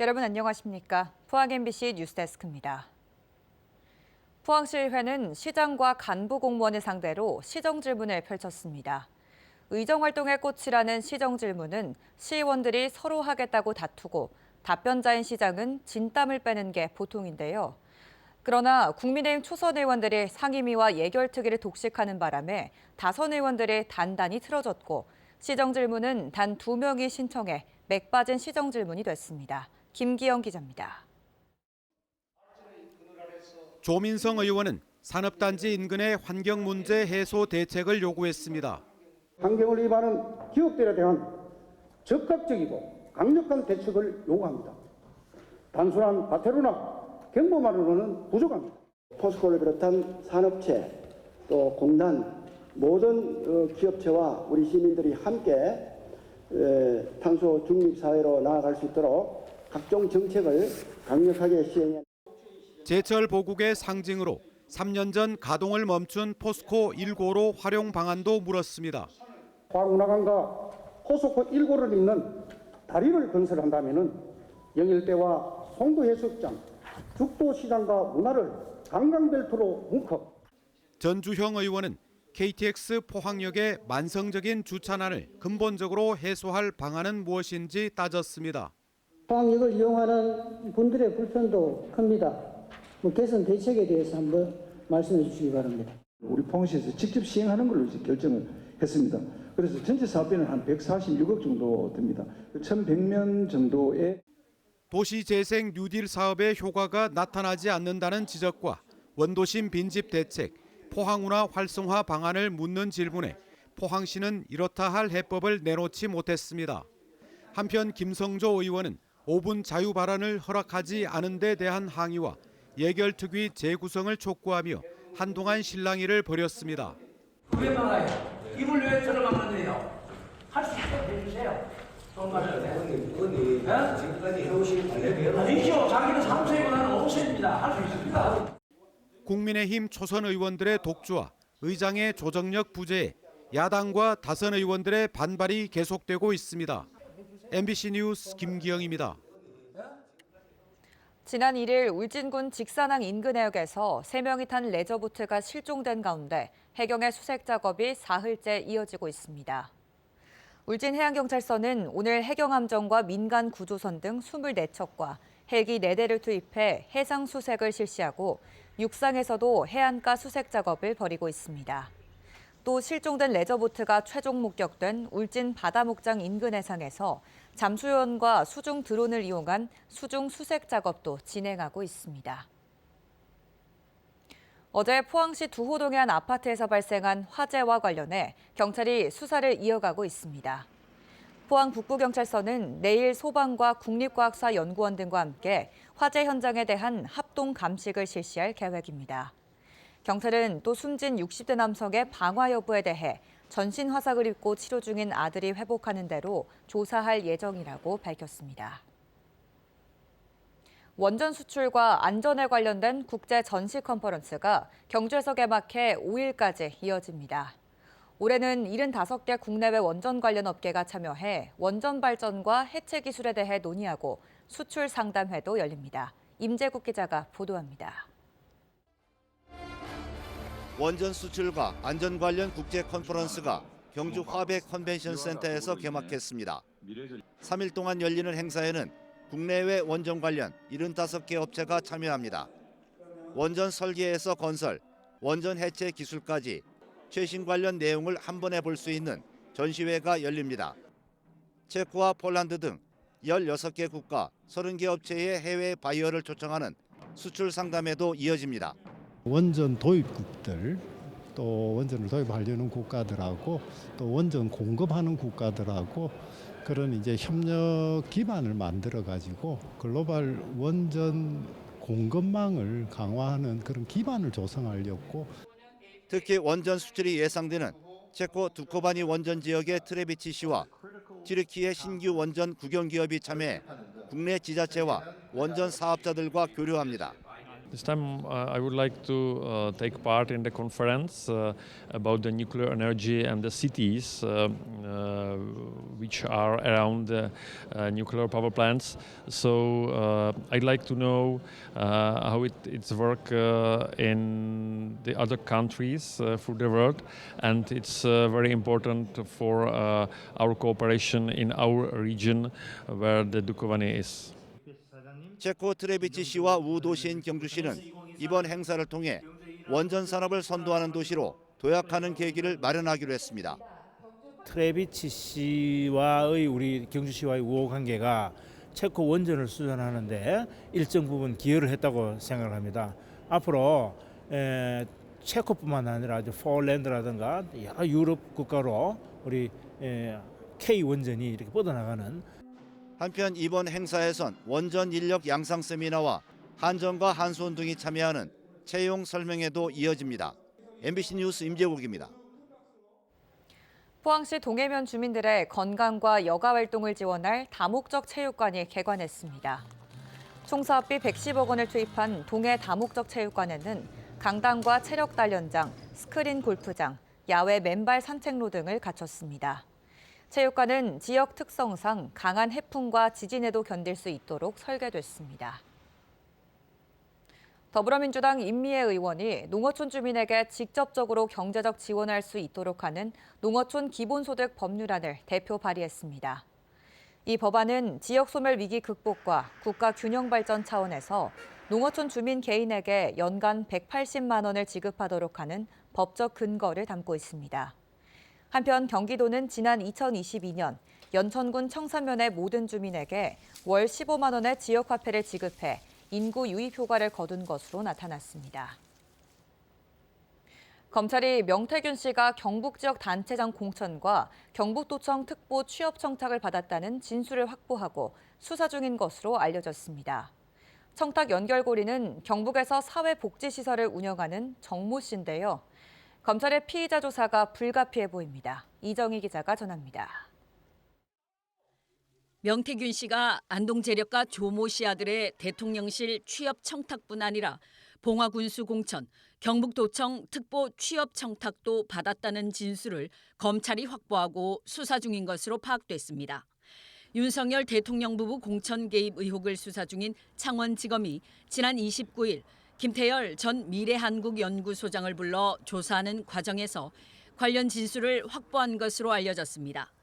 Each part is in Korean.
여러분 안녕하십니까? 포항 MBC 뉴스데스크입니다. 포항시의회는 시장과 간부 공무원을 상대로 시정질문을 펼쳤습니다. 의정활동의 꽃이라는 시정질문은 시의원들이 서로 하겠다고 다투고 답변자인 시장은 진땀을 빼는 게 보통인데요. 그러나 국민의힘 초선 의원들이 상임위와 예결특위를 독식하는 바람에 다선 의원들이 단단히 틀어졌고 시정질문은 단 2명이 신청해 맥 빠진 시정질문이 됐습니다. 김기영 기자입니다. 조민성 의원은 산업단지 인근의 환경 문제 해소 대책을 요구했습니다. 환경을 위반하는 기업들에 대한 적극적이고 강력한 대책을 요구합니다. 단순한 과태료나 경고만으로는 부족합니다. 포스코를 비롯한 산업체, 또 공단, 모든 기업체와 우리 시민들이 함께 탄소 중립 사회로 나아갈 수 있도록 각종 정책을 강력하게 시행해. 제철 보국의 상징으로 3년 전 가동을 멈춘 포스코 1호로 활용 방안도 물었습니다. 포항문화관과 포스코 1호를 잇는 다리를 건설한다면 영일대와 송도해수욕장, 죽도시장과 문화를 관광벨트로 묶어. 전주형 의원은 KTX 포항역의 만성적인 주차난을 근본적으로 해소할 방안은 무엇인지 따졌습니다. 포항역을 이용하는 분들의 불편도 큽니다. 개선 대책에 대해서 한번 말씀해 주시기 바랍니다. 우리 포항시에서 직접 시행하는 걸로 결정을 했습니다. 그래서 전체 사업비는 한 146억 정도 됩니다. 1,100명 정도의 도시재생 뉴딜 사업의 효과가 나타나지 않는다는 지적과 원도심 빈집 대책, 포항운하 활성화 방안을 묻는 질문에 포항시는 이렇다 할 해법을 내놓지 못했습니다. 한편 김성조 의원은 5분 자유 발언을 허락하지 않은 데 대한 항의와 예결특위 재구성을 촉구하며 한동안 실랑이를 벌였습니다. 왜 막아요? 입을 왜 들어가면 할 수 있도록 해주세요. 돈 마련해. 지금까지 해오신 관례대로. 아니죠. 자기는 3세이고 나는 5세입니다. 할 수 있습니다. 국민의힘 초선 의원들의 독주와 의장의 조정력 부재에 야당과 다선 의원들의 반발이 계속되고 있습니다. MBC 뉴스 김기영입니다. 지난 1일 울진군 직산항 인근 해역에서 3명이 탄 레저보트가 실종된 가운데 해경의 수색 작업이 사흘째 이어지고 있습니다. 울진해양경찰서는 오늘 해경함정과 민간 구조선 등 24척과 헬기 4대를 투입해 해상 수색을 실시하고 육상에서도 해안가 수색 작업을 벌이고 있습니다. 또 실종된 레저보트가 최종 목격된 울진 바다목장 인근 해상에서 잠수요원과 수중 드론을 이용한 수중 수색 작업도 진행하고 있습니다. 어제 포항시 두호동의 한 아파트에서 발생한 화재와 관련해 경찰이 수사를 이어가고 있습니다. 포항 북부경찰서는 내일 소방과 국립과학사연구원 등과 함께 화재 현장에 대한 합동 감식을 실시할 계획입니다. 경찰은 또 숨진 60대 남성의 방화 여부에 대해 전신 화상을 입고 치료 중인 아들이 회복하는 대로 조사할 예정이라고 밝혔습니다. 원전 수출과 안전에 관련된 국제 전시 컨퍼런스가 경주에서 개막해 5일까지 이어집니다. 올해는 75개 국내외 원전 관련 업계가 참여해 원전 발전과 해체 기술에 대해 논의하고 수출 상담회도 열립니다. 임재국 기자가 보도합니다. 원전 수출과 안전 관련 국제 컨퍼런스가 경주 화백 컨벤션 센터에서 개막했습니다. 3일 동안 열리는 행사에는 국내외 원전 관련 75개 업체가 참여합니다. 원전 설계에서 건설, 원전 해체 기술까지 최신 관련 내용을 한 번에 볼 수 있는 전시회가 열립니다. 체코와 폴란드 등 16개 국가 30개 업체의 해외 바이어를 초청하는 수출 상담회도 이어집니다. 원전 도입국들, 또 원전을 도입하려는 국가들하고 또 원전 공급하는 국가들하고 그런 이제 협력 기반을 만들어 가지고 글로벌 원전 공급망을 강화하는 그런 기반을 조성하려고. 특히 원전 수출이 예상되는 체코 두코바니 원전 지역의 트레비치시와 튀르키의 신규 원전 국영기업이 참여해 국내 지자체와 원전 사업자들과 교류합니다. This time I would like to take part in the conference about the nuclear energy and the cities which are around nuclear power plants. So I'd like to know how it's work in the other countries through the world, and it's very important for our cooperation in our region where the Dukovany is. 체코 트레비치 시와 우도시인 경주시는 이번 행사를 통해 원전 산업을 선도하는 도시로 도약하는 계기를 마련하기로 했습니다. 트레비치 시와의 우리 경주시와의 우호 관계가 체코 원전을 수전하는데 일정 부분 기여를 했다고 생각을 합니다. 앞으로 체코뿐만 아니라 폴란드라든가 여러 유럽 국가로 우리 K 원전이 이렇게 뻗어나가는. 한편 이번 행사에선 원전 인력 양상 세미나와 한전과 한수원 등이 참여하는 채용 설명회도 이어집니다. MBC 뉴스 임재국입니다. 포항시 동해면 주민들의 건강과 여가 활동을 지원할 다목적 체육관이 개관했습니다. 총 사업비 110억 원을 투입한 동해 다목적 체육관에는 강당과 체력 단련장, 스크린 골프장, 야외 맨발 산책로 등을 갖췄습니다. 체육관은 지역 특성상 강한 해풍과 지진에도 견딜 수 있도록 설계됐습니다. 더불어민주당 임미애 의원이 농어촌 주민에게 직접적으로 경제적 지원할 수 있도록 하는 농어촌 기본소득 법률안을 대표 발의했습니다. 이 법안은 지역 소멸 위기 극복과 국가 균형 발전 차원에서 농어촌 주민 개인에게 연간 180만 원을 지급하도록 하는 법적 근거를 담고 있습니다. 한편 경기도는 지난 2022년 연천군 청산면의 모든 주민에게 월 15만 원의 지역화폐를 지급해 인구 유입 효과를 거둔 것으로 나타났습니다. 검찰이 명태균 씨가 경북 지역 단체장 공천과 경북도청 특보 취업 청탁을 받았다는 진술을 확보하고 수사 중인 것으로 알려졌습니다. 청탁 연결고리는 경북에서 사회복지시설을 운영하는 정모 씨인데요. 검찰의 피의자 조사가 불가피해 보입니다. 이정희 기자가 전합니다. 명태균 씨가 안동재력가 조모 씨 아들의 대통령실 취업 청탁뿐 아니라 봉화군수 공천, 경북도청 특보 취업 청탁도 받았다는 진술을 검찰이 확보하고 수사 중인 것으로 파악됐습니다. 윤석열 대통령 부부 공천 개입 의혹을 수사 중인 창원지검이 지난 29일 김태열 전 미래한국연구소장을 불러 조사하는 과정에서 관련 진술을 확보한 것으로 알려졌습니다.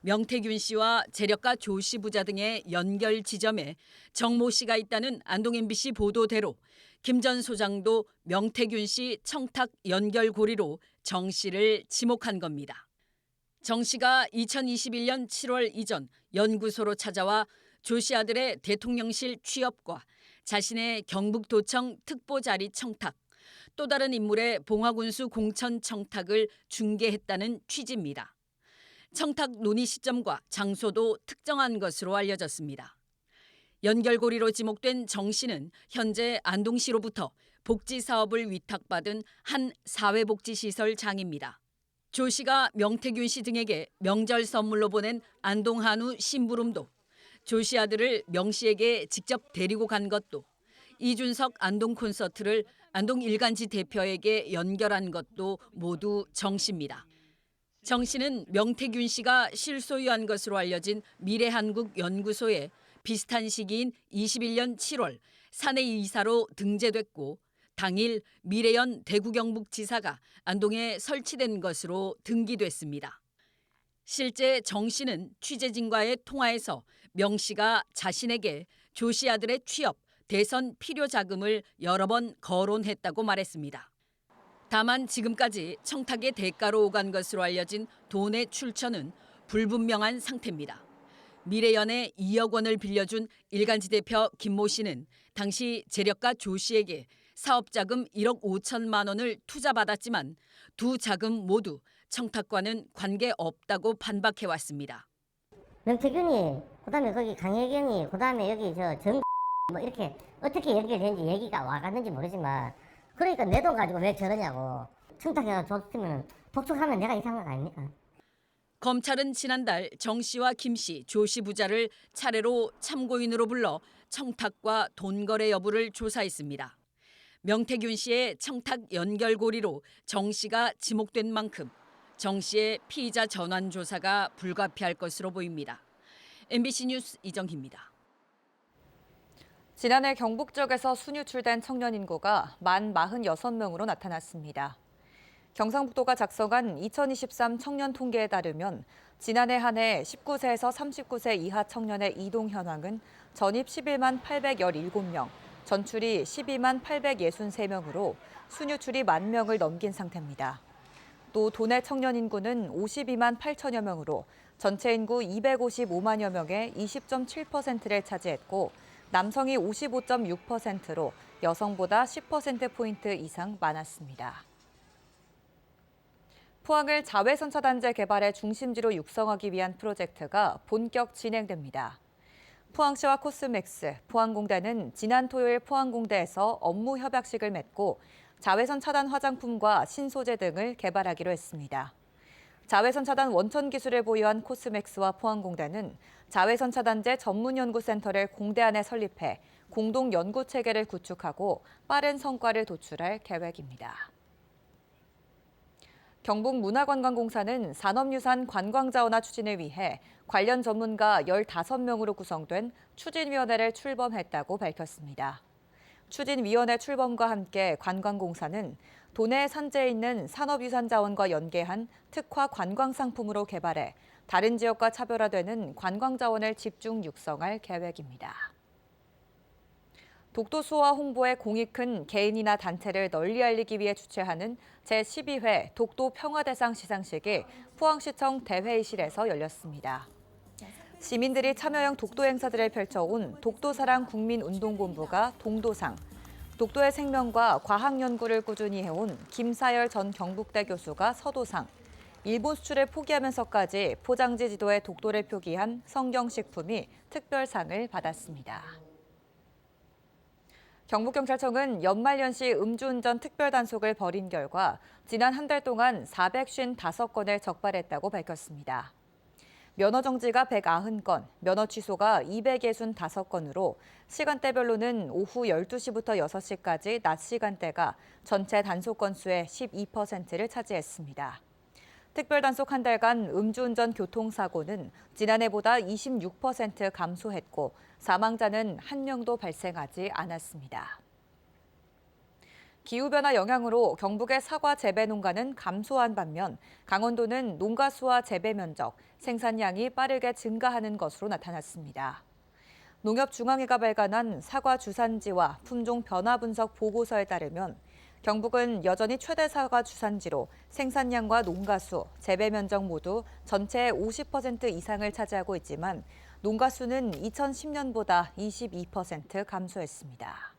명태균 씨와 재력가 조 씨 부자 등의 연결 지점에 정모 씨가 있다는 안동 MBC 보도대로 김 전 소장도 명태균 씨 청탁 연결고리로 정 씨를 지목한 겁니다. 정 씨가 2021년 7월 이전 연구소로 찾아와 조 씨 아들의 대통령실 취업과 자신의 경북도청 특보 자리 청탁, 또 다른 인물의 봉화군수 공천 청탁을 중개했다는 취지입니다. 청탁 논의 시점과 장소도 특정한 것으로 알려졌습니다. 연결고리로 지목된 정 씨는 현재 안동시로부터 복지 사업을 위탁받은 한 사회복지시설장입니다. 조 씨가 명태균 씨 등에게 명절 선물로 보낸 안동 한우 심부름도, 조 씨 아들을 명 씨에게 직접 데리고 간 것도, 이준석 안동 콘서트를 안동 일간지 대표에게 연결한 것도 모두 정 씨입니다. 정 씨는 명태균 씨가 실소유한 것으로 알려진 미래한국연구소에 비슷한 시기인 21년 7월 사내 이사로 등재됐고 당일 미래연 대구경북지사가 안동에 설치된 것으로 등기됐습니다. 실제 정 씨는 취재진과의 통화에서 명 씨가 자신에게 조 씨 아들의 취업, 대선 필요 자금을 여러 번 거론했다고 말했습니다. 다만 지금까지 청탁의 대가로 오간 것으로 알려진 돈의 출처는 불분명한 상태입니다. 미래연에 2억 원을 빌려준 일간지 대표 김모 씨는 당시 재력가 조 씨에게 사업자금 1억 5천만 원을 투자받았지만 두 자금 모두 청탁과는 관계없다고 반박해왔습니다. 명태균이, 그다음에 거기 강혜경이, 그다음에 여기 뭐 이렇게 어떻게 연결되는지 얘기가 와갔는지 모르지만 그러니까 내 돈 가지고 왜 저러냐고. 청탁해서 줬으면 복속하면 내가 이상한 거 아닙니까? 검찰은 지난달 정 씨와 김 씨, 조 씨 부자를 차례로 참고인으로 불러 청탁과 돈 거래 여부를 조사했습니다. 명태균 씨의 청탁 연결고리로 정 씨가 지목된 만큼 정 씨의 피의자 전환 조사가 불가피할 것으로 보입니다. MBC 뉴스 이정희입니다. 지난해 경북 지역에서 순유출된 청년 인구가 만 46명으로 나타났습니다. 경상북도가 작성한 2023 청년 통계에 따르면 지난해 한 해 19세에서 39세 이하 청년의 이동 현황은 전입 11만 817명, 전출이 12만 863명으로 순유출이 1만 명을 넘긴 상태입니다. 또 도내 청년 인구는 52만 8천여 명으로 전체 인구 255만여 명의 20.7%를 차지했고 남성이 55.6%로 여성보다 10%포인트 이상 많았습니다. 포항을 자외선 차단제 개발의 중심지로 육성하기 위한 프로젝트가 본격 진행됩니다. 포항시와 코스맥스, 포항공대는 지난 토요일 포항공대에서 업무 협약식을 맺고 자외선 차단 화장품과 신소재 등을 개발하기로 했습니다. 자외선 차단 원천 기술을 보유한 코스맥스와 포항공대는 자외선 차단제 전문 연구센터를 공대 안에 설립해 공동 연구 체계를 구축하고 빠른 성과를 도출할 계획입니다. 경북문화관광공사는 산업유산 관광자원화 추진을 위해 관련 전문가 15명으로 구성된 추진위원회를 출범했다고 밝혔습니다. 추진위원회 출범과 함께 관광공사는 도내 산재에 있는 산업유산 자원과 연계한 특화 관광상품으로 개발해 다른 지역과 차별화되는 관광자원을 집중 육성할 계획입니다. 독도 수호와 홍보에 공이 큰 개인이나 단체를 널리 알리기 위해 주최하는 제12회 독도 평화대상 시상식이 포항시청 대회의실에서 열렸습니다. 시민들이 참여형 독도 행사들을 펼쳐온 독도사랑 국민운동본부가 동도상, 독도의 생명과 과학 연구를 꾸준히 해온 김사열 전 경북대 교수가 서도상, 일본 수출을 포기하면서까지 포장지 지도에 독도를 표기한 성경식품이 특별상을 받았습니다. 경북경찰청은 연말연시 음주운전 특별단속을 벌인 결과 지난 한 달 동안 455건을 적발했다고 밝혔습니다. 면허 정지가 190건, 면허 취소가 265건으로 시간대별로는 오후 12시부터 6시까지 낮 시간대가 전체 단속 건수의 12%를 차지했습니다. 특별단속 한 달간 음주운전 교통사고는 지난해보다 26% 감소했고 사망자는 1명도 발생하지 않았습니다. 기후변화 영향으로 경북의 사과 재배 농가는 감소한 반면 강원도는 농가 수와 재배 면적, 생산량이 빠르게 증가하는 것으로 나타났습니다. 농협중앙회가 발간한 사과 주산지와 품종 변화 분석 보고서에 따르면 경북은 여전히 최대 사과 주산지로 생산량과 농가 수, 재배 면적 모두 전체의 50% 이상을 차지하고 있지만 농가 수는 2010년보다 22% 감소했습니다.